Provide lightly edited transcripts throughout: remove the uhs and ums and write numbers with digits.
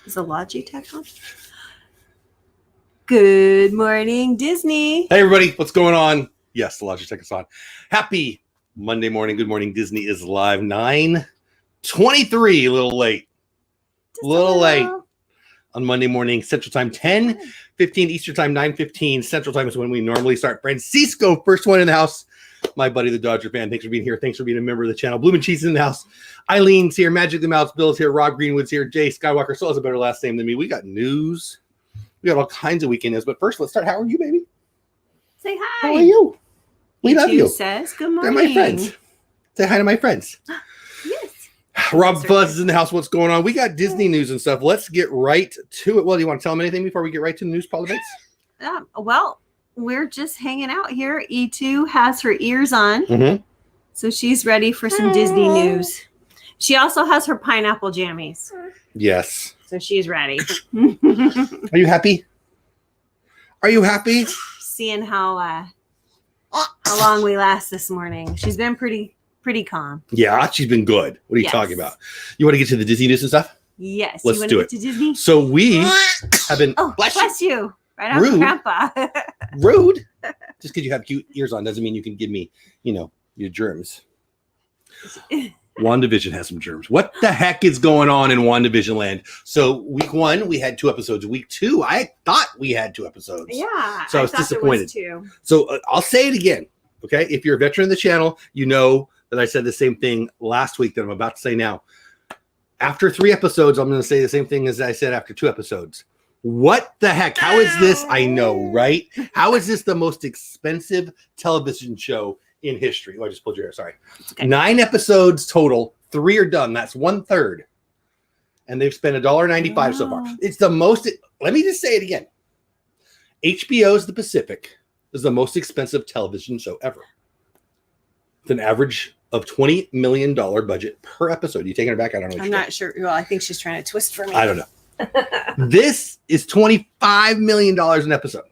Is the Logitech on? Good morning, Disney. Hey, everybody. What's going on? Yes, the Logitech is on. Happy Monday morning. Good morning. Disney is live. 9:23. A little late. A little late on Monday morning, Central Time. 10:15 Eastern Time, 9:15 Central Time is when we normally start. Francisco, first one in the house. My buddy, the Dodger fan. Thanks for being here. Thanks for being a member of the channel. Bloom and Cheese is in the house. Eileen's here. Magic the Mouse. Bill's here. Rob Greenwood's here. Jay Skywalker still has a better last name than me. We got news. We got all kinds of weekend news. But first, let's start. How are you, baby? Say hi. How are you? We love you. Says good morning. They're my friends. Say hi to my friends. Yes. Rob Fuzz is in the house. What's going on? We got Disney news and stuff. Let's get right to it. Well, do you want to tell them anything before we get right to the news politics? Well, we're just hanging out here. E2 has her ears on. Mm-hmm. So she's ready for some Disney news. She also has her pineapple jammies. Yes. So she's ready. Are you happy? Are you happy? Seeing how long we last this morning. She's been pretty calm. Yeah, she's been good. What are you talking about? You want to get to the Disney news and stuff? Yes. Let's do it. To Disney? So we have been... Oh, bless you. Right after Rude. Grandpa. Rude. Just because you have cute ears on doesn't mean you can give me, your germs. WandaVision has some germs. What the heck is going on in WandaVision land? So week 1, we had 2 episodes. Week 2, I thought we had 2 episodes. Yeah. So I was disappointed. Too. So I'll say it again. Okay. If you're a veteran of the channel, you know that I said the same thing last week that I'm about to say now. After 3 episodes, I'm going to say the same thing as I said after 2 episodes. What the heck? How is this? I know, right? How is this the most expensive television show in history? Oh, I just pulled your hair. Sorry. Okay. 9 episodes total. 3 are done. That's 1/3. And they've spent $1.95 so far. It's the most. Let me just say it again. HBO's The Pacific is the most expensive television show ever. With an average of $20 million budget per episode. You taking her back? I don't know. I'm not sure. Well, I think she's trying to twist for me. I don't know. This is $25 million an episode.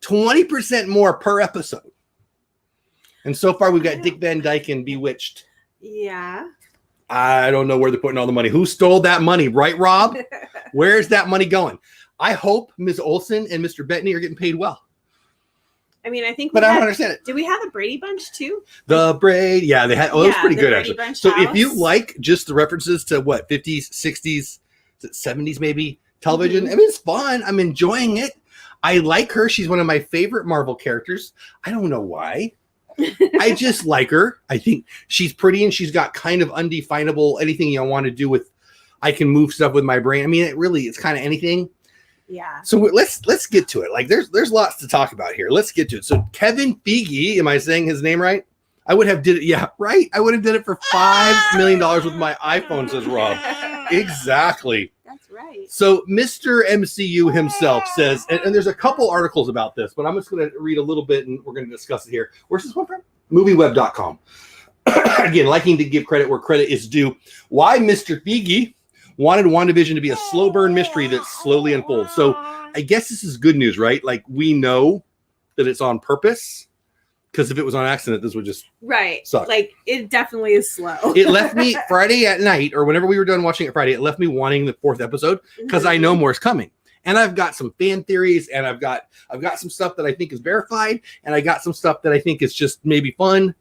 20% more per episode. And so far, we've got Dick Van Dyke and Bewitched. Yeah. I don't know where they're putting all the money. Who stole that money? Right, Rob? Where's that money going? I hope Ms. Olsen and Mr. Bettany are getting paid well. I mean, I think, but I don't understand it. Did we have the Brady Bunch too? The Braid, yeah, they had. Oh, it was pretty good Brady actually. Bunch So house. if you like just the references to what 50s, 60s, 70s maybe television, I mean, it's fun. I'm enjoying it. I like her. She's one of my favorite Marvel characters. I don't know why. I just like her. I think she's pretty and she's got kind of undefinable anything you want to do with. I can move stuff with my brain. I mean, it's kind of anything. Yeah. So let's get to it. Like there's lots to talk about here. Let's get to it. So Kevin Feige, am I saying his name right? I would have did it. Yeah, right. I would have did it for $5 million with my iPhone, says Rob. Exactly. That's right. So Mr. MCU himself says, and there's a couple articles about this, but I'm just going to read a little bit and we're going to discuss it here. Where's this one from? Movieweb.com. Again, liking to give credit where credit is due. Why Mr. Feige wanted WandaVision to be a slow burn mystery that slowly unfolds. So I guess this is good news, right? Like we know that it's on purpose. Because if it was on accident, this would just suck. Like it definitely is slow. It left me Friday at night, or whenever we were done watching it Friday, it left me wanting the 4th episode because I know more is coming. And I've got some fan theories, and I've got some stuff that I think is verified, and I got some stuff that I think is just maybe fun.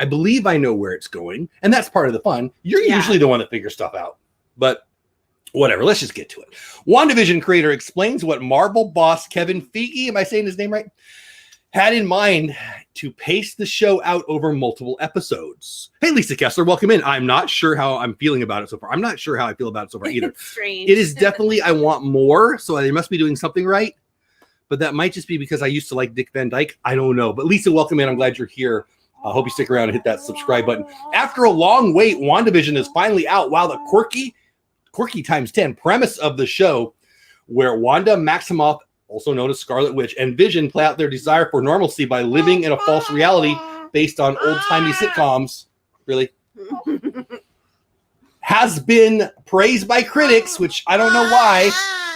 I believe I know where it's going, and that's part of the fun. You're usually the one that figures stuff out, but whatever. Let's just get to it. WandaVision creator explains what Marvel boss Kevin Feige, am I saying his name right, had in mind to pace the show out over multiple episodes. Hey, Lisa Kessler, welcome in. I'm not sure how I'm feeling about it so far. I'm not sure how I feel about it so far either. It's strange. It is definitely, I want more, so they must be doing something right. But that might just be because I used to like Dick Van Dyke. I don't know. But Lisa, welcome in. I'm glad you're here. I hope you stick around and hit that subscribe button. After a long wait, WandaVision is finally out. Wow, the quirky times 10 premise of the show where Wanda Maximoff, also known as Scarlet Witch, and Vision play out their desire for normalcy by living in a false reality based on old-timey sitcoms. Really? Has been praised by critics, which I don't know why,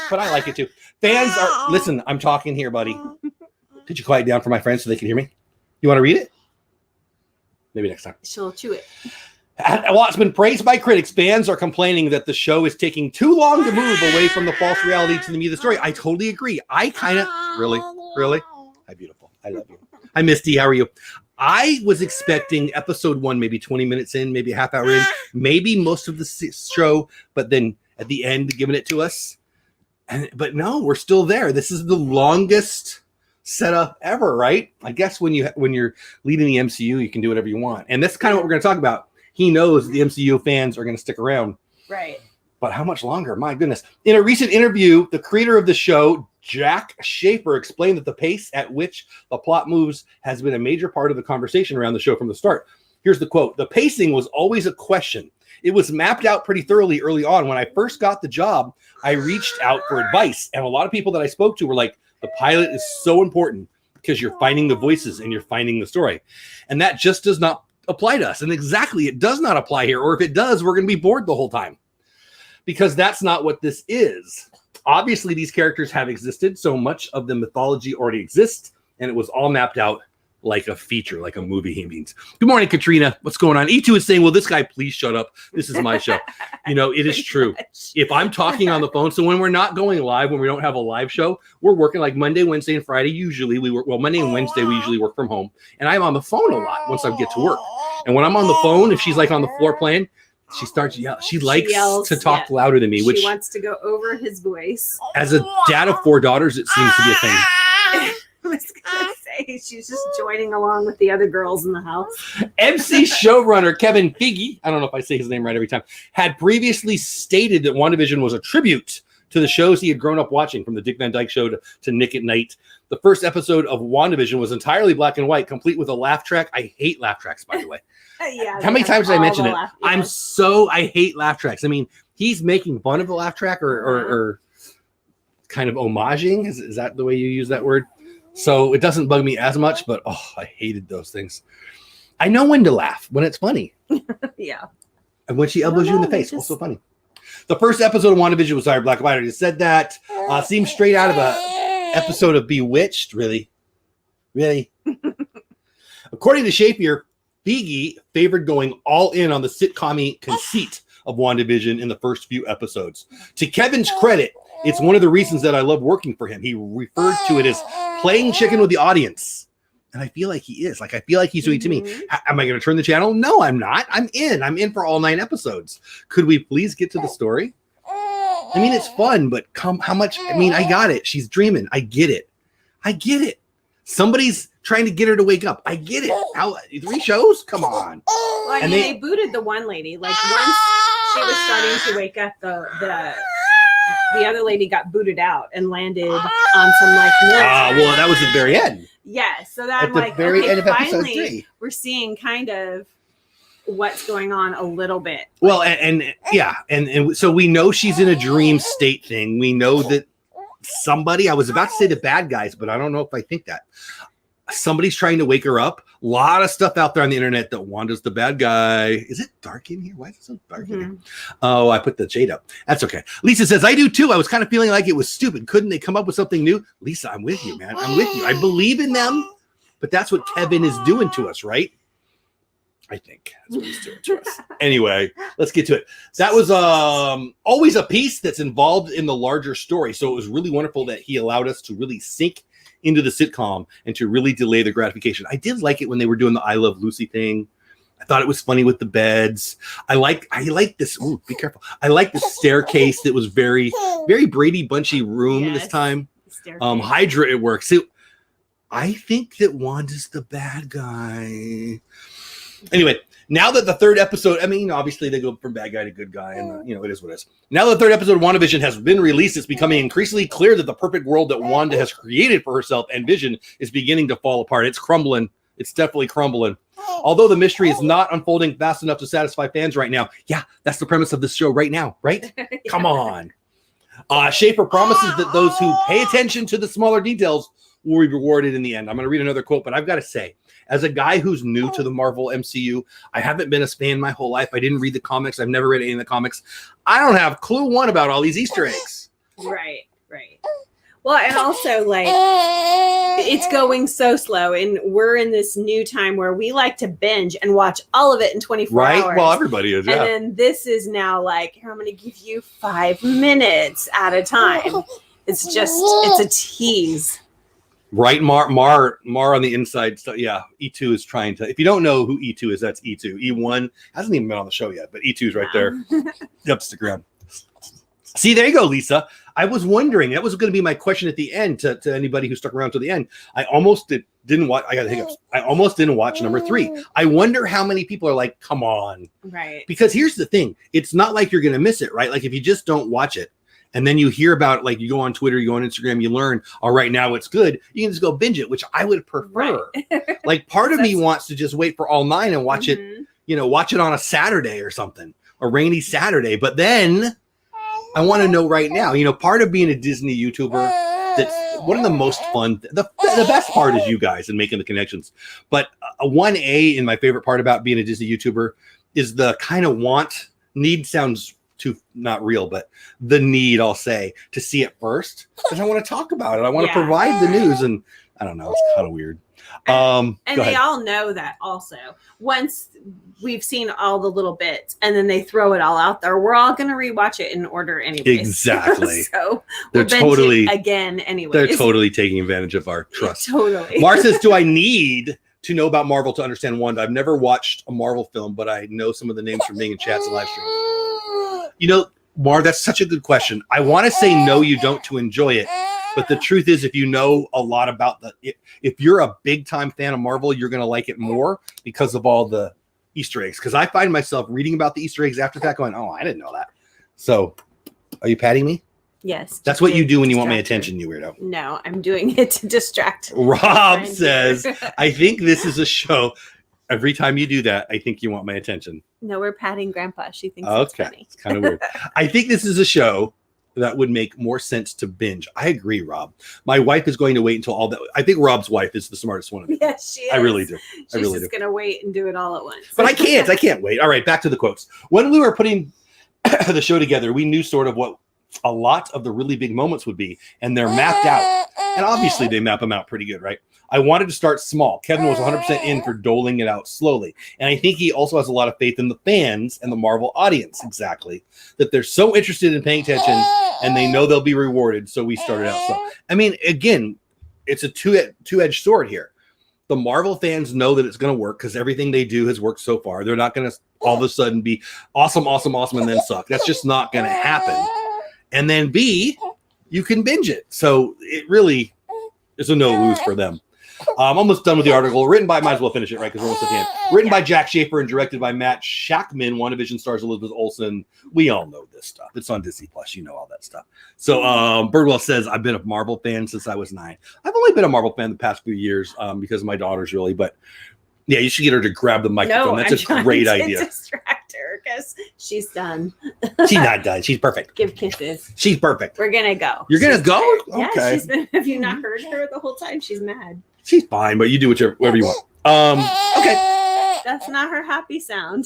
but I like it too. Fans are... Listen, I'm talking here, buddy. Could you quiet down for my friends so they can hear me? You want to read it? Maybe next time. She'll chew it. While it's been praised by critics, fans are complaining that the show is taking too long to move away from the false reality to the meat of the story. I totally agree. I kind of really. Hi, beautiful. I love you. Hi, Misty. How are you? I was expecting episode 1, maybe 20 minutes in, maybe a half hour in, maybe most of the show, but then at the end, giving it to us. But no, we're still there. This is the longest setup ever, right? I guess when you're leading the MCU, you can do whatever you want, and that's kind of what we're going to talk about. He knows the MCU fans are going to stick around, right? But how much longer? My goodness! In a recent interview, the creator of the show, Jack Schaefer, explained that the pace at which the plot moves has been a major part of the conversation around the show from the start. Here's the quote: "The pacing was always a question. It was mapped out pretty thoroughly early on. When I first got the job, I reached out for advice, and a lot of people that I spoke to were like, the pilot is so important because you're finding the voices and you're finding the story. And that just does not apply to us. And exactly, it does not apply here. Or if it does, we're going to be bored the whole time because that's not what this is. Obviously, these characters have existed. So much of the mythology already exists, and it was all mapped out like a feature, like a movie, he means. Good morning, Katrina. What's going on? E2 is saying, will this guy please shut up? This is my show. You know, it is true. If I'm talking on the phone, so when we're not going live, when we don't have a live show, we're working like Monday, Wednesday, and Friday. Usually we work, well, Monday and Wednesday, we usually work from home. And I'm on the phone a lot once I get to work. And when I'm on the phone, if she's like on the floor playing, she starts yelling. She likes to talk louder than me, which she wants to go over his voice. As a dad of 4 daughters, it seems to be a thing. I was gonna say she's just joining along with the other girls in the house. MC showrunner Kevin Feige, I don't know if I say his name right every time, had previously stated that WandaVision was a tribute to the shows he had grown up watching, from the Dick Van Dyke Show to Nick at Night. The first episode of WandaVision was entirely black and white, complete with a laugh track. I hate laugh tracks, by the way. Yeah. How many times did I mention it? I hate laugh tracks. I mean, he's making fun of the laugh track or kind of homaging. Is that the way you use that word? So it doesn't bug me as much, but I hated those things. I know when to laugh, when it's funny. Yeah. And when she elbows you in the face, also funny. The first episode of WandaVision was black and white. I just said that. Seems straight out of a episode of Bewitched. Really? According to Shapier, Feige favored going all in on the sitcom-y conceit of WandaVision in the first few episodes. To Kevin's credit, it's one of the reasons that I love working for him. He referred to it as playing chicken with the audience. And I feel like he is. Like, I feel like he's doing it to me. Am I going to turn the channel? No, I'm not. I'm in for all 9 episodes. Could we please get to the story? I mean, it's fun, but how much? I mean, I got it. She's dreaming. I get it. Somebody's trying to get her to wake up. I get it. How 3 shows? Come on. Well, I mean, they booted the one lady. Like, once she was starting to wake up, the other lady got booted out and landed on some like military. Well, that was at the very end. Yeah, so that at I'm the like, very okay, end of episode finally 3. We're seeing kind of what's going on a little bit. Well, and so we know she's in a dream state thing. We know that somebody, I was about to say the bad guys, but I don't know if I think that. Somebody's trying to wake her up. A lot of stuff out there on the internet that Wanda's the bad guy. Is it dark in here? Why is it so dark in here? Oh, I put the shade up. That's okay. Lisa says, I do too. I was kind of feeling like it was stupid. Couldn't they come up with something new? Lisa, I'm with you, man. I'm with you. I believe in them, but that's what Kevin is doing to us, right? I think that's what he's doing to us. Anyway, let's get to it. That was always a piece that's involved in the larger story. So it was really wonderful that he allowed us to really sink into the sitcom and to really delay the gratification. I did like it when they were doing the I Love Lucy thing. I thought it was funny with the beds. I like this. Ooh, be careful. I like the staircase that was very, very Brady Bunchy room this time. Hydra, it works. So I think that Wanda's the bad guy. Anyway, now that the 3rd episode, I mean, obviously they go from bad guy to good guy, and it is what it is. Now that the 3rd episode of WandaVision has been released, it's becoming increasingly clear that the perfect world that Wanda has created for herself and Vision is beginning to fall apart. It's crumbling. It's definitely crumbling. Although the mystery is not unfolding fast enough to satisfy fans right now. Yeah, that's the premise of this show right now, right? Yeah. Come on. Schaefer promises that those who pay attention to the smaller details will be rewarded in the end. I'm going to read another quote, but I've got to say, as a guy who's new to the Marvel MCU, I haven't been a fan my whole life. I didn't read the comics. I've never read any of the comics. I don't have clue one about all these Easter eggs. Right. Well, and also like it's going so slow, and we're in this new time where we like to binge and watch all of it in 24 hours. Well, everybody is, yeah. And then this is now like, here, I'm going to give you 5 minutes at a time. It's a tease. Right, Mar on the inside. So yeah, E2 is trying to. If you don't know who E2 is, that's E2. E1 hasn't even been on the show yet, but E2 is right there. Yep, stick around. See, there you go, Lisa. I was wondering. That was going to be my question at the end to anybody who stuck around to the end. I almost didn't watch. I got the hiccups. I almost didn't watch number 3. I wonder how many people are like, come on. Right. Because here's the thing. It's not like you're going to miss it, right? Like if you just don't watch it, and then you hear about it, like you go on Twitter, you go on Instagram, you learn, all right, now it's good. You can just go binge it, which I would prefer. Right. Like part of me wants to just wait for all 9 and watch it, watch it on a Saturday or something, a rainy Saturday. But then I want to know right now, part of being a Disney YouTuber, that's one of the most fun, the best part is you guys and making the connections. But a 1A in my favorite part about being a Disney YouTuber is the kind of need sounds too not real, but the need, I'll say, to see it first because I want to talk about it. I want to provide the news, and I don't know, it's kind of weird. And they all know that also. Once we've seen all the little bits and then they throw it all out there, we're all going to rewatch it in order anyway. Exactly. So they're totally again anyway. They're totally taking advantage of our trust. Totally. Mar says, do I need to know about Marvel to understand Wanda? I've never watched a Marvel film, but I know some of the names from being in chats and live streams. Mar, that's such a good question. I want to say no, you don't, to enjoy it. But the truth is, if you know a lot about if you're a big time fan of Marvel, you're going to like it more because of all the Easter eggs. Because I find myself reading about the Easter eggs after that going, oh, I didn't know that. So are you patting me? Yes. That's what you do when you want my attention, you weirdo. No, I'm doing it to distract. Rob says, I think this is a show. Every time you do that, I think you want my attention. No, we're patting Grandpa. She thinks it's funny. It's kind of weird. I think this is a show that would make more sense to binge. I agree, Rob. My wife is going to wait until all that. I think Rob's wife is the smartest one of them. Yes, she is. I really do. She's just going to wait and do it all at once. But I can't wait. All right, back to the quotes. When we were putting the show together, we knew sort of what a lot of the really big moments would be, and they're mapped out. And obviously they map them out pretty good, right? I wanted to start small. Kevin was 100% in for doling it out slowly. And I think he also has a lot of faith in the fans and the Marvel audience, exactly, that they're so interested in paying attention and they know they'll be rewarded. So we started out slow. I mean, again, it's a two-edged sword here. The Marvel fans know that it's going to work because everything they do has worked so far. They're not going to all of a sudden be awesome, and then suck. That's just not going to happen. And then B, you can binge it. So it really is a no-lose for them. I'm almost done with the article. Written by, might as well finish it, right? Because we're almost at the end. Written by Jack Schaefer and directed by Matt Shackman. WandaVision stars Elizabeth Olsen. We all know this stuff. It's on Disney Plus. You know all that stuff. So Birdwell says, I've been a Marvel fan since I was 9. I've only been a Marvel fan the past few years because of my daughters, really. But yeah, you should get her to grab the microphone. That's a great idea. Distract her because she's done. She's not done. She's perfect. Give kisses. She's perfect. We're gonna go. You're gonna go? Yeah, okay. She's been. Have you not heard her the whole time? She's mad. She's fine, but you do whatever you want. Okay. That's not her happy sound.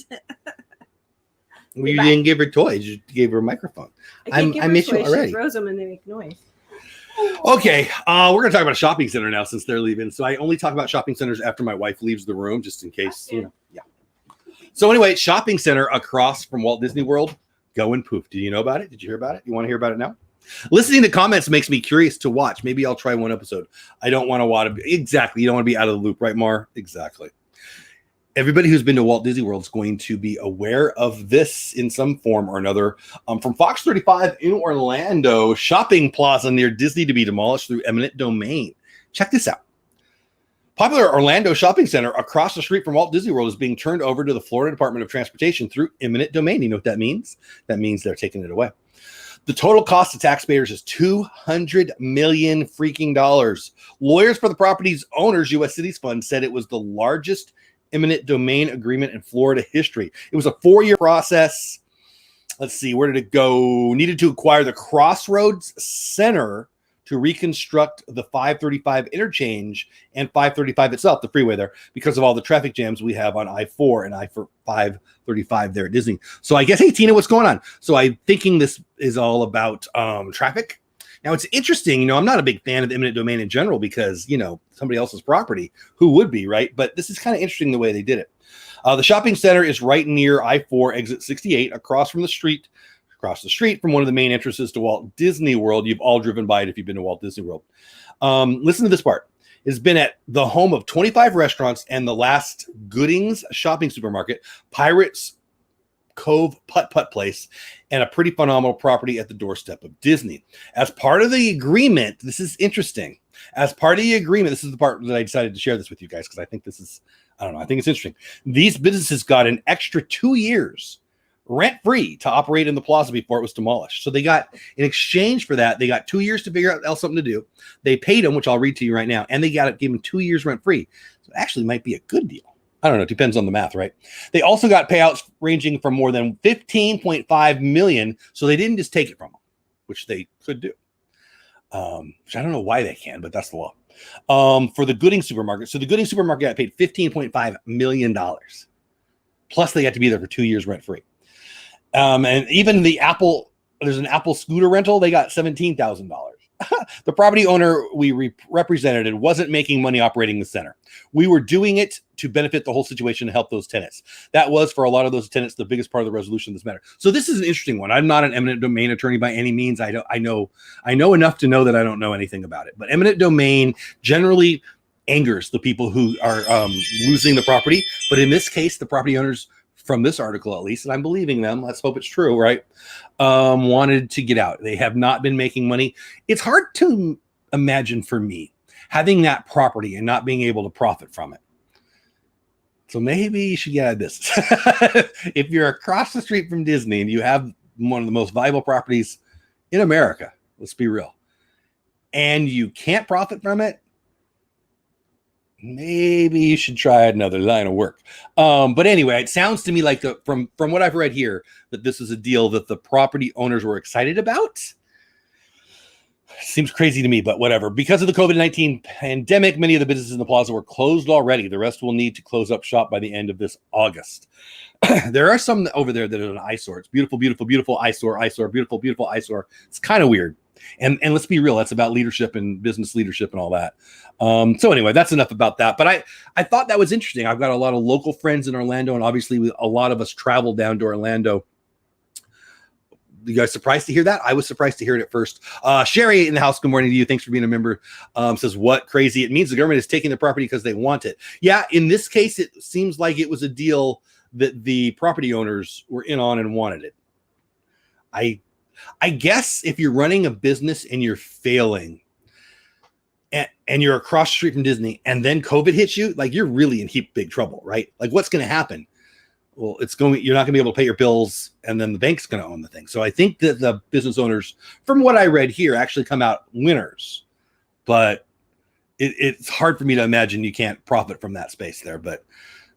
Well, you didn't give her toys. You gave her a microphone. I miss you already. She throws them and they make noise. Okay, we're going to talk about a shopping center now since they're leaving. So I only talk about shopping centers after my wife leaves the room, just in case, Yeah. So anyway, shopping center across from Walt Disney World, going poof. Did you know about it? Did you hear about it? You want to hear about it now? Listening to comments makes me curious to watch. Maybe I'll try one episode. I don't want to watch it. Exactly. You don't want to be out of the loop, right, Mar? Exactly. Everybody who's been to Walt Disney World is going to be aware of this in some form or another. From Fox 35 in Orlando, shopping plaza near Disney to be demolished through eminent domain. Check this out. Popular Orlando shopping center across the street from Walt Disney World is being turned over to the Florida Department of Transportation through eminent domain. You know what that means? That means they're taking it away. The total cost to taxpayers is $200 million freaking dollars. Lawyers for the property's owners, U.S. Cities Fund, said it was the largest eminent domain agreement in Florida history. It was a 4-year process. Let's see, where did it go? Needed to acquire the Crossroads Center to reconstruct the 535 interchange and 535 itself, the freeway there, because of all the traffic jams we have on I-4 and I-535 there at Disney. So I guess, hey, Tina, what's going on? So I'm thinking this is all about traffic. Now, it's interesting, I'm not a big fan of eminent domain in general because, somebody else's property. Who would be, right? But this is kind of interesting the way they did it. The shopping center is right near I-4 exit 68, across the street from one of the main entrances to Walt Disney World. You've all driven by it if you've been to Walt Disney World. Listen to this part. It's been at the home of 25 restaurants and the last Goodings shopping supermarket, Pirates Cove Putt-Putt Place, and a pretty phenomenal property at the doorstep of Disney. As part of the agreement, this is interesting. As part of the agreement, this is the part that I decided to share this with you guys because I think this is, I think it's interesting. These businesses got an extra 2 years rent-free to operate in the plaza before it was demolished. So they got, in exchange for that, they got 2 years to figure out else something to do. They paid them, which I'll read to you right now, and they gave them 2 years rent-free. So it actually might be a good deal. I don't know. It depends on the math, right? They also got payouts ranging from more than $15.5 million. So they didn't just take it from them, which they could do. Which I don't know why they can, but that's the law. For the Gooding supermarket. So the Gooding supermarket got paid $15.5 million. Plus they got to be there for 2 years rent-free. And even there's an Apple scooter rental. They got $17,000. The property owner we represented wasn't making money operating the center. We were doing it to benefit the whole situation and help those tenants. That was, for a lot of those tenants, the biggest part of the resolution of this matter. So this is an interesting one. I'm not an eminent domain attorney by any means. I know enough to know that I don't know anything about it. But eminent domain generally angers the people who are losing the property. But in this case, the property owners, from this article at least, and I'm believing them, let's hope it's true, right, wanted to get out. They have not been making money. It's hard to imagine for me having that property and not being able to profit from it. So maybe you should get out of business. If you're across the street from Disney and you have one of the most valuable properties in America, let's be real, and you can't profit from it, maybe you should try another line of work. But anyway, it sounds to me like from what I've read here, that this is a deal that the property owners were excited about. Seems crazy to me, but whatever. Because of the COVID-19 pandemic, many of the businesses in the plaza were closed already. The rest will need to close up shop by the end of this August. There are some over there that are an eyesore. It's beautiful, beautiful, beautiful eyesore, beautiful, beautiful eyesore. It's kind of weird. And let's be real, that's about leadership and business leadership and all that. So anyway, that's enough about that. But I thought that was interesting. I've got a lot of local friends in Orlando, and obviously a lot of us travel down to Orlando. You guys surprised to hear that? I was surprised to hear it at first. Sherry in the house, good morning to you. Thanks for being a member. Says, what crazy? It means the government is taking the property because they want it. Yeah, in this case, it seems like it was a deal that the property owners were in on and wanted it. I guess if you're running a business and you're failing and you're across the street from Disney and then COVID hits you, like you're really in big trouble, right? Like what's going to happen? Well, you're not going to be able to pay your bills and then the bank's going to own the thing. So I think that the business owners, from what I read here, actually come out winners, but it's hard for me to imagine you can't profit from that space there. But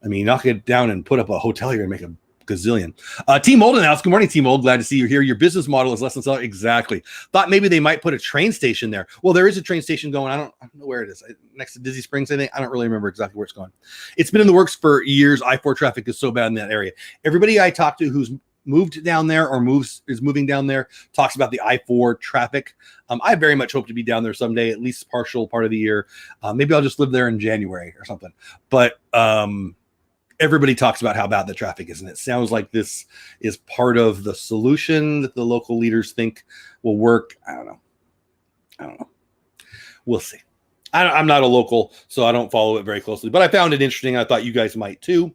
I mean, knock it down and put up a hotel here and make a gazillion. Team Old in the house. Good morning, Team Old. Glad to see you here. Your business model is less than seller. Exactly. Thought maybe they might put a train station there. Well, there is a train station going. I don't know where it is. Next to Disney Springs, I think. I don't really remember exactly where it's going. It's been in the works for years. I-4 traffic is so bad in that area. Everybody I talk to who's moved down there or is moving down there talks about the I-4 traffic. I very much hope to be down there someday, at least partial part of the year. Maybe I'll just live there in January or something. But everybody talks about how bad the traffic is, and it sounds like this is part of the solution that the local leaders think will work. I don't know. We'll see. I'm not a local, so I don't follow it very closely, but I found it interesting. I thought you guys might too.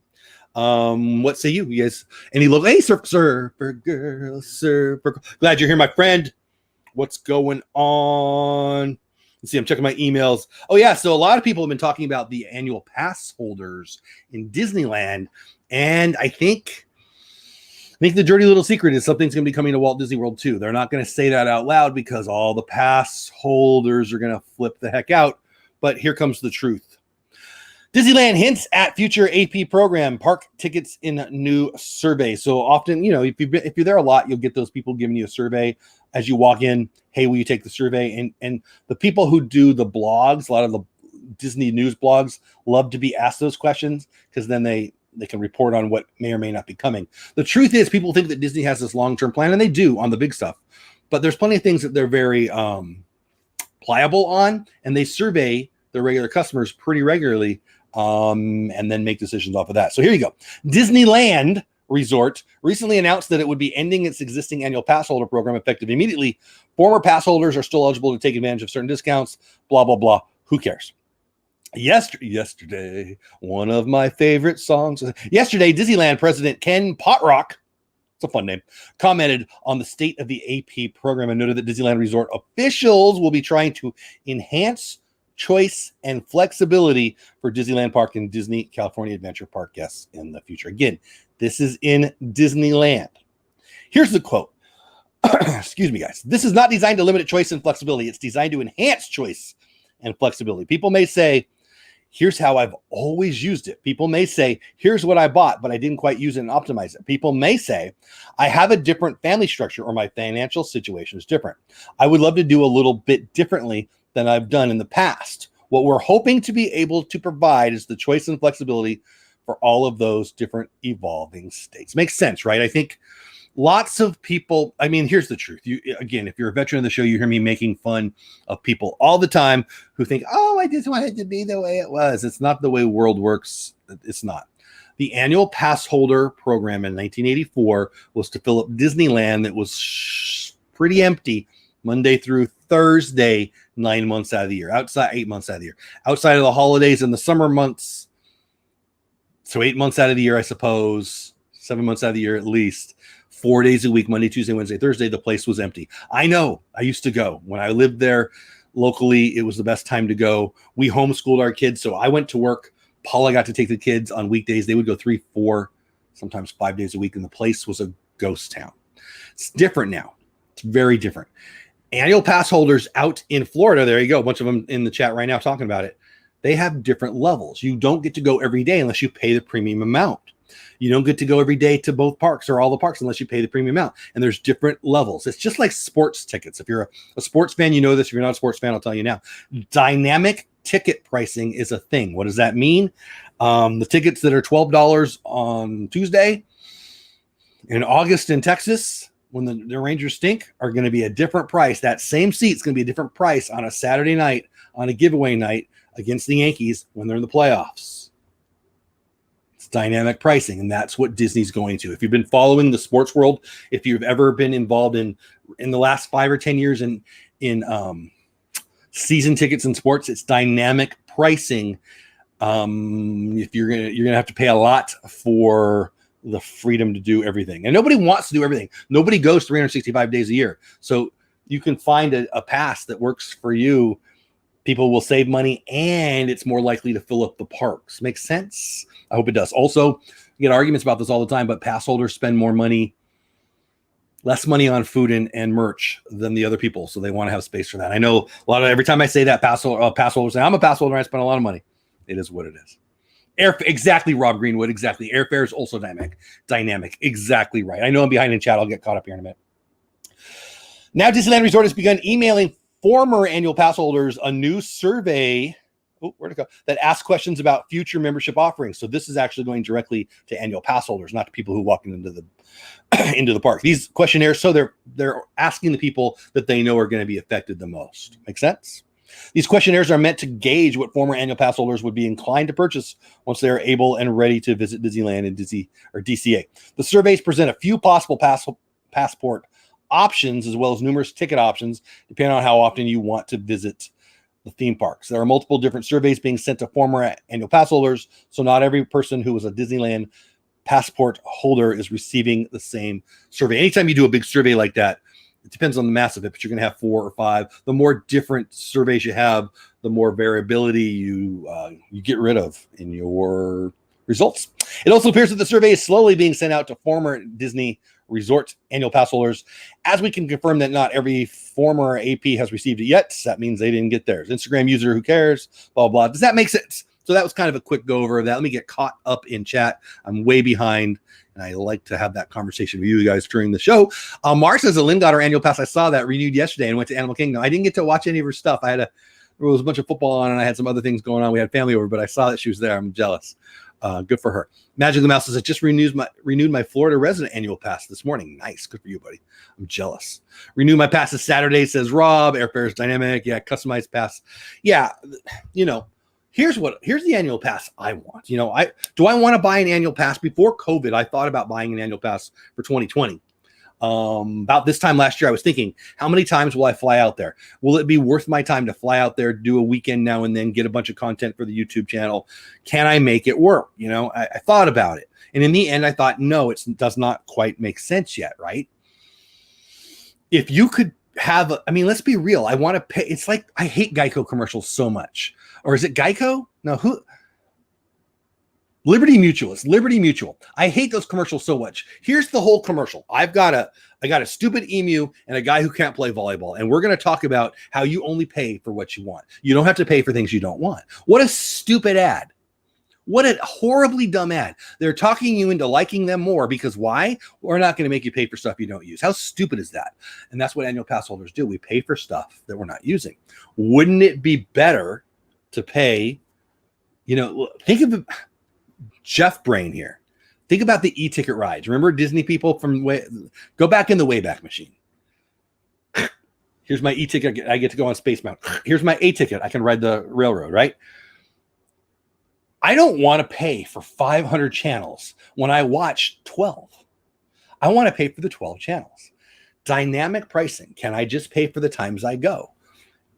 What say you? You guys, any local? Hey, surfer girl. Glad you're here, my friend. What's going on? Let's see, I'm checking my emails. Oh, yeah. So a lot of people have been talking about the annual pass holders in Disneyland. And I think the dirty little secret is something's going to be coming to Walt Disney World too. They're not going to say that out loud because all the pass holders are going to flip the heck out. But here comes the truth. Disneyland hints at future AP program, park tickets in new survey. So often, if you're there a lot, you'll get those people giving you a survey as you walk in. Hey, will you take the survey? And the people who do the blogs, a lot of the Disney news blogs, love to be asked those questions because then they can report on what may or may not be coming. The truth is people think that Disney has this long-term plan, and they do on the big stuff. but there's plenty of things that they're very pliable on, and they survey their regular customers pretty regularly, and then make decisions off of that. So here you go. Disneyland Resort recently announced that it would be ending its existing annual pass holder program effective immediately. Former pass holders are still eligible to take advantage of certain discounts, blah, blah, blah. Who cares? Yesterday, one of my favorite songs. Yesterday, Disneyland President Ken Potrock, it's a fun name, commented on the state of the AP program and noted that Disneyland Resort officials will be trying to enhance choice and flexibility for Disneyland Park and Disney California Adventure Park guests in the future. Again, this is in Disneyland. Here's the quote. Excuse me, guys. This is not designed to limit choice and flexibility. It's designed to enhance choice and flexibility. People may say, here's how I've always used it. People may say, here's what I bought, but I didn't quite use it and optimize it. People may say, I have a different family structure or my financial situation is different. I would love to do a little bit differently than I've done in the past. What we're hoping to be able to provide is the choice and flexibility for all of those different evolving states. Makes sense, right? I think lots of people, I mean, here's the truth. Again, if you're a veteran of the show, you hear me making fun of people all the time who think, oh, I just want it to be the way it was. It's not the way the world works. It's not. The annual pass holder program in 1984 was to fill up Disneyland that was pretty empty Monday through Thursday, 9 months out of the year, 8 months out of the year, outside of the holidays and the summer months. So 8 months out of the year, I suppose, 7 months out of the year at least, 4 days a week, Monday, Tuesday, Wednesday, Thursday, the place was empty. I know. I used to go. When I lived there locally, it was the best time to go. We homeschooled our kids, so I went to work. Paula got to take the kids on weekdays. They would go 3, 4, sometimes 5 days a week, and the place was a ghost town. It's different now. It's very different. Annual pass holders out in Florida, there you go, a bunch of them in the chat right now talking about it. They have different levels. You don't get to go every day unless you pay the premium amount. You don't get to go every day to both parks or all the parks unless you pay the premium amount. And there's different levels. It's just like sports tickets. If you're a sports fan, you know this. If you're not a sports fan, I'll tell you now. Dynamic ticket pricing is a thing. What does that mean? The tickets that are $12 on Tuesday in August in Texas, when the Rangers stink, are going to be a different price. That same seat's going to be a different price on a Saturday night, on a giveaway night against the Yankees when they're in the playoffs. It's dynamic pricing, and that's what Disney's going to. If you've been following the sports world, if you've ever been involved in the last 5 or 10 years in season tickets in sports, it's dynamic pricing. If you're gonna have to pay a lot for the freedom to do everything, and nobody wants to do everything. Nobody goes 365 days a year, so you can find a pass that works for you. People will save money, and it's more likely to fill up the parks. Makes sense? I hope it does. Also, you get arguments about this all the time, but pass holders spend less money on food and merch than the other people, so they want to have space for that. I know every time I say that, pass holders say, I'm a pass holder, I spend a lot of money. It is what it is. Exactly, Rob Greenwood, exactly. Airfare is also dynamic. Exactly right. I know I'm behind in chat. I'll get caught up here in a minute. Now, Disneyland Resort has begun emailing former annual pass holders a new survey. Oh, where'd it go? That asks questions about future membership offerings. So this is actually going directly to annual pass holders, not to people who walk into the into the park. These questionnaires, so they're asking the people that they know are going to be affected the most. Make sense? These questionnaires are meant to gauge what former annual pass holders would be inclined to purchase once they are able and ready to visit Disneyland and DCA. The surveys present a few possible passport options as well as numerous ticket options, depending on how often you want to visit the theme parks. There are multiple different surveys being sent to former annual pass holders, so not every person who was a Disneyland passport holder is receiving the same survey. Anytime you do a big survey like that, it depends on the mass of it, but you're going to have 4 or 5. The more different surveys you have, the more variability you get rid of in your results. It also appears that the survey is slowly being sent out to former Disney Resort annual pass holders, as we can confirm that not every former AP has received it yet. That means they didn't get theirs. Instagram user, who cares? Blah, blah. Does that make sense? So that was kind of a quick go over of that. Let me get caught up in chat. I'm way behind, and I like to have that conversation with you guys during the show. Mar says, Lynn got her annual pass. I saw that renewed yesterday and went to Animal Kingdom. I didn't get to watch any of her stuff. There was a bunch of football on, and I had some other things going on. We had family over, but I saw that she was there. I'm jealous. Good for her. Magic the Mouse says, I just renewed my Florida resident annual pass this morning. Nice. Good for you, buddy. I'm jealous. Renew my pass this Saturday, says Rob. Airfare is dynamic. Yeah, customized pass. Yeah, here's the annual pass I want. Do I want to buy an annual pass? Before COVID, I thought about buying an annual pass for 2020. About this time last year, I was thinking, how many times will I fly out there? Will it be worth my time to fly out there, do a weekend now and then, get a bunch of content for the YouTube channel? Can I make it work? I thought about it. And in the end, I thought, no, it does not quite make sense yet, right? If you could have, let's be real. I want to pay. It's like, I hate Geico commercials so much. Or is it Geico? No, who? Liberty Mutual. It's Liberty Mutual. I hate those commercials so much. Here's the whole commercial. I got a stupid emu and a guy who can't play volleyball. And we're going to talk about how you only pay for what you want. You don't have to pay for things you don't want. What a stupid ad. What a horribly dumb ad. They're talking you into liking them more because why? We're not going to make you pay for stuff you don't use. How stupid is that? And that's what annual pass holders do. We pay for stuff that we're not using. Wouldn't it be better to pay, think of Jeff Brain here. Think about the e-ticket rides. Remember Disney people go back in the Wayback Machine. Here's my e-ticket. I get to go on Space Mountain. Here's my A-ticket. I can ride the railroad, right? I don't want to pay for 500 channels when I watch 12. I want to pay for the 12 channels. Dynamic pricing. Can I just pay for the times I go?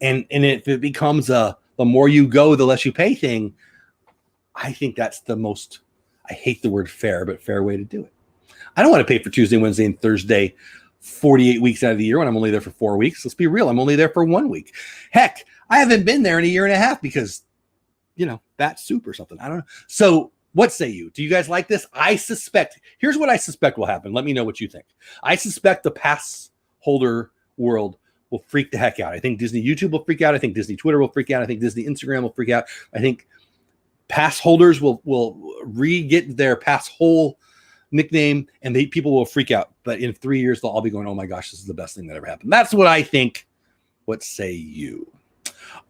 And if it becomes the more you go, the less you pay thing, I think that's the most, I hate the word fair, but fair way to do it. I don't want to pay for Tuesday, Wednesday, and Thursday 48 weeks out of the year when I'm only there for 4 weeks. Let's be real. I'm only there for 1 week. Heck, I haven't been there in a year and a half because, bat soup or something. I don't know. So what say you? Do you guys like this? Here's what I suspect will happen. Let me know what you think. I suspect the pass holder world will freak the heck out. I think Disney YouTube will freak out. I think Disney Twitter will freak out. I think Disney Instagram will freak out. I think pass holders will re-get their pass hole nickname and people will freak out. But in 3 years, they'll all be going, oh my gosh, this is the best thing that ever happened. That's what I think. What say you?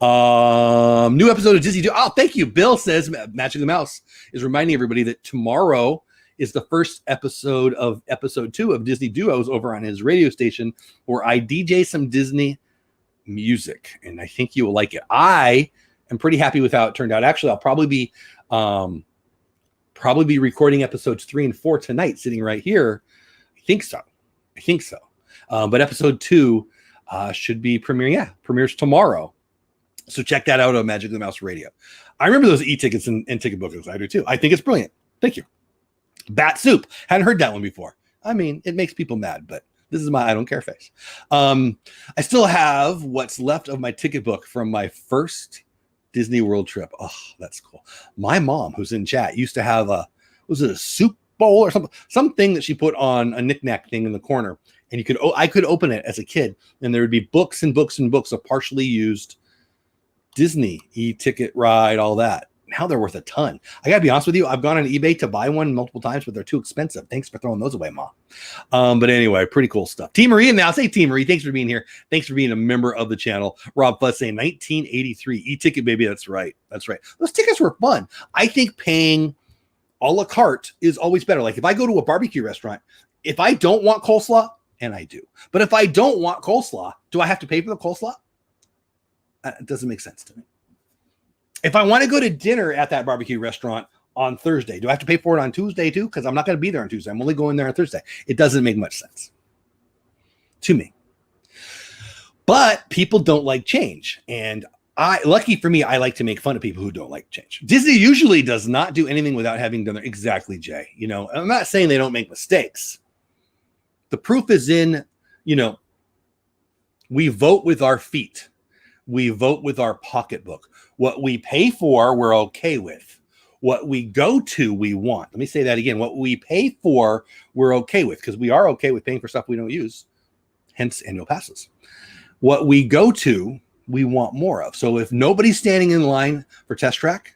New episode of Disney. Oh, thank you. Bill says Magic the Mouse is reminding everybody that tomorrow is the first episode of episode 2 of Disney Duos over on his radio station where I DJ some Disney music. And I think you will like it. I am pretty happy with how it turned out. Actually, I'll probably be recording episodes 3 and 4 tonight, sitting right here. I think so. But episode 2 should be premiering. Yeah, premieres tomorrow. So check that out on Magic the Mouse Radio. I remember those e-tickets and ticket bookings. I do too. I think it's brilliant. Thank you. Bat soup. Hadn't heard that one before. It makes people mad, but this is my I don't care face. I still have what's left of my ticket book from my first Disney World trip. Oh, that's cool. My mom, who's in chat, used to have was it a soup bowl or something that she put on a knick-knack thing in the corner, and I could open it as a kid, and there would be books and books and books of partially used Disney e-ticket ride, all that. Now they're worth a ton. I gotta be honest with you, I've gone on eBay to buy one multiple times, but they're too expensive. Thanks for throwing those away, Ma. But anyway, pretty cool stuff. Team Marie, now say Team Marie, thanks for being here. Thanks for being a member of the channel. Rob Fuss saying 1983 e-ticket, baby. That's right. Those tickets were fun. I think paying a la carte is always better. Like if I go to a barbecue restaurant, if I don't want coleslaw, and I do, but if I don't want coleslaw, do I have to pay for the coleslaw? It doesn't make sense to me. If I want to go to dinner at that barbecue restaurant on Thursday, do I have to pay for it on Tuesday too? Because I'm not going to be there on Tuesday. I'm only going there on Thursday. It doesn't make much sense to me. But people don't like change. And lucky for me, I like to make fun of people who don't like change. Disney usually does not do anything without having done it. Exactly, Jay. I'm not saying they don't make mistakes. The proof is in, we vote with our feet. We vote with our pocketbook. What we pay for, we're okay with. What we go to, we want. Let me say that again. What we pay for, we're okay with, because we are okay with paying for stuff we don't use. Hence annual passes. What we go to, we want more of. So if nobody's standing in line for Test Track,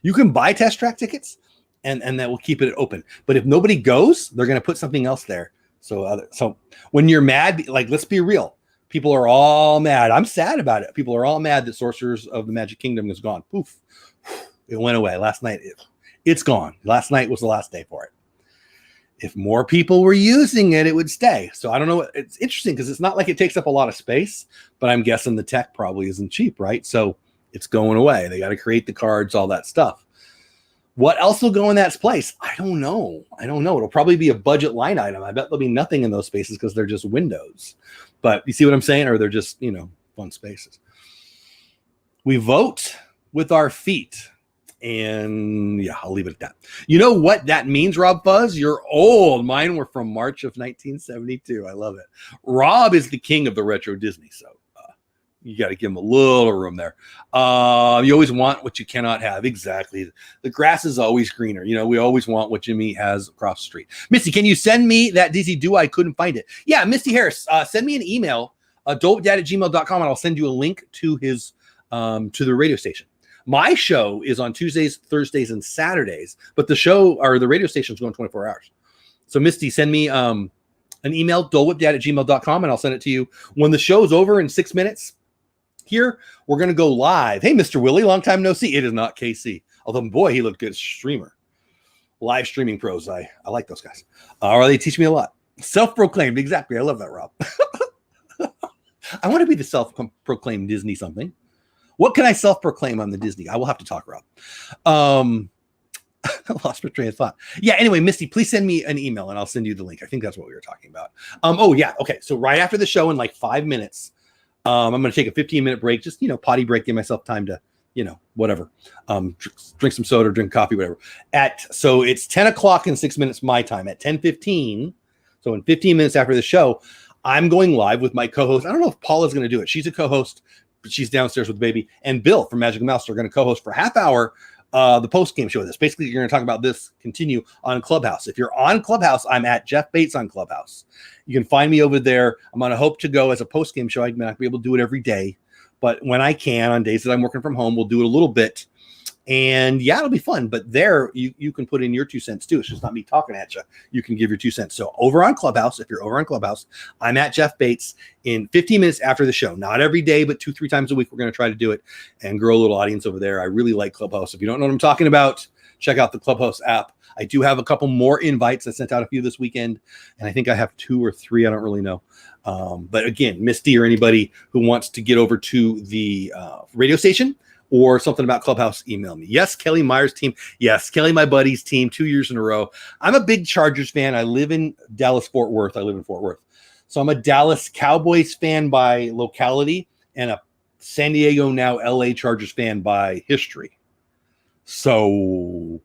you can buy Test Track tickets and that will keep it open. But if nobody goes, they're going to put something else there. So when you're mad, like, let's be real. People are all mad. I'm sad about it. People are all mad that Sorcerers of the Magic Kingdom is gone. Poof. It went away last night. It's gone. Last night was the last day for it. If more people were using it, it would stay. So I don't know. It's interesting because it's not like it takes up a lot of space, but I'm guessing the tech probably isn't cheap, right? So it's going away. They got to create the cards, all that stuff. What else will go in that place? I don't know. It'll probably be a budget line item. I bet there'll be nothing in those spaces because they're just windows. But you see what I'm saying? Or they're just, fun spaces. We vote with our feet. And yeah, I'll leave it at that. You know what that means, Rob Fuzz? You're old. Mine were from March of 1972. I love it. Rob is the king of the retro Disney, so you got to give him a little room there. You always want what you cannot have. Exactly. The grass is always greener. We always want what Jimmy has across the street. Misty, can you send me that DC Duo? I couldn't find it. Yeah, Misty Harris, send me an email, dolewhipdad@gmail.com, and I'll send you a link to his to the radio station. My show is on Tuesdays, Thursdays, and Saturdays, but the radio station is going 24 hours. So Misty, send me an email, dolewhipdad@gmail.com, and I'll send it to you. When the show's over in 6 minutes, here, we're going to go live. Hey, Mr. Willie, long time no see. It is not KC. Although, boy, he looked good as a streamer. Live streaming pros. I like those guys. Or they teach me a lot. Self-proclaimed. Exactly. I love that, Rob. I want to be the self-proclaimed Disney something. What can I self-proclaim on the Disney? I will have to talk, Rob. I lost my train of thought. Yeah, anyway, Misty, please send me an email and I'll send you the link. I think that's what we were talking about. Oh, yeah. Okay. So right after the show in like 5 minutes, I'm going to take a 15-minute break, just, potty break, give myself time to, whatever. Drink some soda, drink coffee, whatever. So it's 10 o'clock in 6 minutes my time. At 10:15, so in 15 minutes after the show, I'm going live with my co-host. I don't know if Paula's going to do it. She's a co-host, but she's downstairs with the baby. And Bill from Magic Mouse are going to co-host for a half hour the post-game show with us. Basically, you're going to talk about this, continue on Clubhouse. If you're on Clubhouse, I'm at Jeff Bates on Clubhouse. You can find me over there. I'm going to hope to go as a post-game show. I might not be able to do it every day, but when I can, on days that I'm working from home, we'll do it a little bit. And yeah, it'll be fun. But there, you can put in your 2 cents too. It's just not me talking at you. You can give your 2 cents. So over on Clubhouse, if you're over on Clubhouse, I'm at Jeff Bates in 15 minutes after the show. Not every day, but 2-3 times a week. We're going to try to do it and grow a little audience over there. I really like Clubhouse. If you don't know what I'm talking about, check out the Clubhouse app. I do have a couple more invites. I sent out a few this weekend, and I think I have 2 or 3. I don't really know. But again, Misty or anybody who wants to get over to the radio station or something about Clubhouse, email me. Yes, Kelly Meyer's team. Yes, Kelly, my buddy's team, 2 years in a row. I'm a big Chargers fan. I live in Dallas-Fort Worth. So I'm a Dallas Cowboys fan by locality and a San Diego, now LA Chargers fan by history. So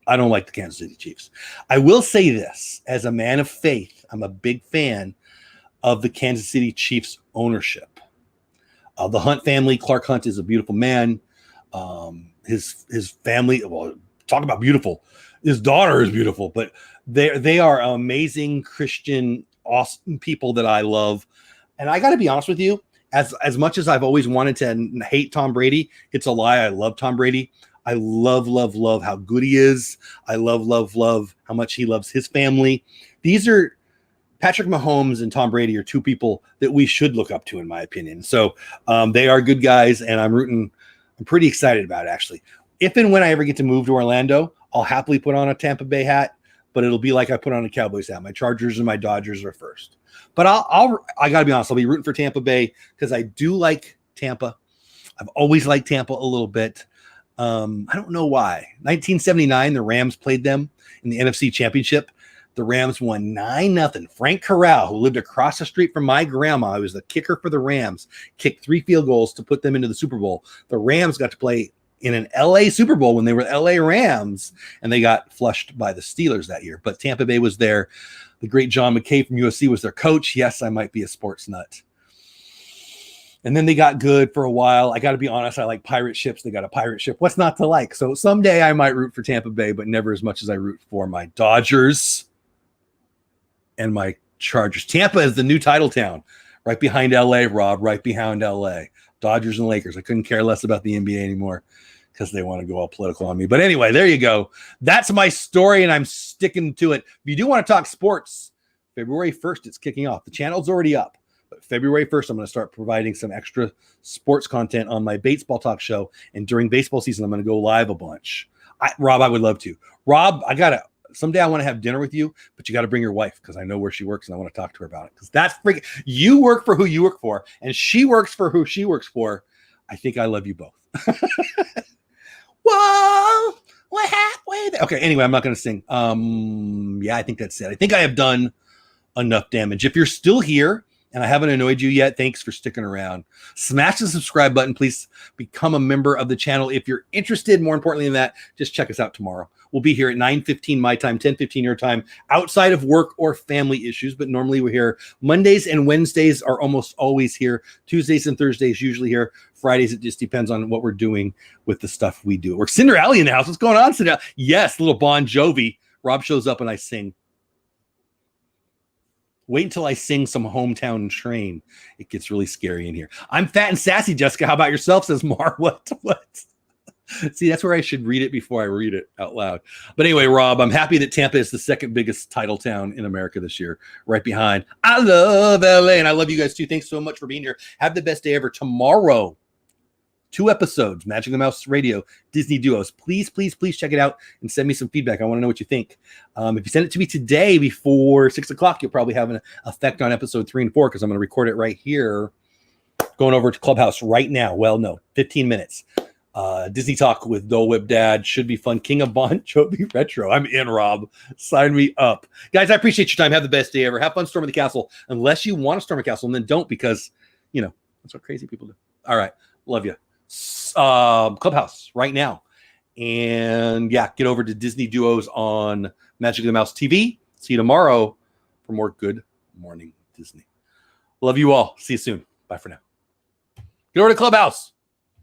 I don't like the Kansas City Chiefs. I will say this, as a man of faith, I'm a big fan of the Kansas City Chiefs ownership. The Hunt family, Clark Hunt is a beautiful man. His family, well, talk about beautiful. His daughter is beautiful, but they are amazing Christian, awesome people that I love. And I got to be honest with you, as much as I've always wanted to hate Tom Brady, it's a lie. I love Tom Brady. I love how good he is. I love how much he loves his family. Patrick Mahomes and Tom Brady are 2 people that we should look up to, in my opinion. So they are good guys, and I'm pretty excited about it, actually. If and when I ever get to move to Orlando, I'll happily put on a Tampa Bay hat, but it'll be like I put on a Cowboys hat. My Chargers and my Dodgers are first. But I got to be honest, I'll be rooting for Tampa Bay because I do like Tampa. I've always liked Tampa a little bit. I don't know why. 1979, the Rams played them in the NFC Championship. The Rams won 9-0. Frank Corral, who lived across the street from my grandma, who was the kicker for the Rams, kicked 3 field goals to put them into the Super Bowl. The Rams got to play in an LA Super Bowl when they were LA Rams, and they got flushed by the Steelers that year. But Tampa Bay was there. The great John McKay from USC was their coach. Yes, I might be a sports nut. And then they got good for a while. I got to be honest, I like pirate ships. They got a pirate ship. What's not to like? So someday I might root for Tampa Bay, but never as much as I root for my Dodgers and my Chargers. Tampa is the new title town, right behind LA, Rob, right behind LA. Dodgers and Lakers. I couldn't care less about the NBA anymore because they want to go all political on me. But anyway, there you go. That's my story, and I'm sticking to it. If you do want to talk sports, February 1st, it's kicking off. The channel's already up. But February 1st, I'm going to start providing some extra sports content on my Baseball Talk show. And during baseball season, I'm going to go live a bunch. Rob, I would love to. Rob, someday I want to have dinner with you, but you got to bring your wife because I know where she works and I want to talk to her about it. Because that's freaking, you work for who you work for, and she works for who she works for. I think I love you both. Whoa, we're halfway there. Okay, anyway, I'm not going to sing. Yeah, I think that's it. I think I have done enough damage. If you're still here and I haven't annoyed you yet, thanks for sticking around. Smash the subscribe button. Please become a member of the channel. If you're interested, more importantly than that, just check us out tomorrow. We'll be here at 9:15 my time, 10:15 your time, outside of work or family issues. But normally we're here. Mondays and Wednesdays are almost always here. Tuesdays and Thursdays usually here. Fridays, it just depends on what we're doing with the stuff we do. We're Cinder Alley in the house. What's going on, Cinder? Yes, little Bon Jovi. Rob shows up and I sing. Wait until I sing some Hometown Train. It gets really scary in here. I'm fat and sassy, Jessica. How about yourself, says Mar. What? See, that's where I should read it before I read it out loud. But anyway, Rob, I'm happy that Tampa is the second biggest title town in America this year, right behind. I love LA, and I love you guys too. Thanks so much for being here. Have the best day ever. Tomorrow, 2 episodes, Magic the Mouse Radio, Disney Duos. Please, please, please check it out and send me some feedback. I want to know what you think. If you send it to me today before 6 o'clock, you'll probably have an effect on episode 3 and 4 because I'm going to record it right here. Going over to Clubhouse right now. Well, no, 15 minutes. Disney Talk with Dole Whip Dad should be fun. King of Bon Jovi Retro. I'm in, Rob. Sign me up. Guys, I appreciate your time. Have the best day ever. Have fun storming the castle. Unless you want to storm a castle, and then don't because, that's what crazy people do. All right. Love you. Clubhouse right now. And yeah, get over to Disney Duos on Magic of the Mouse TV. See you tomorrow for more Good Morning Disney. Love you all. See you soon. Bye for now. Get over to Clubhouse.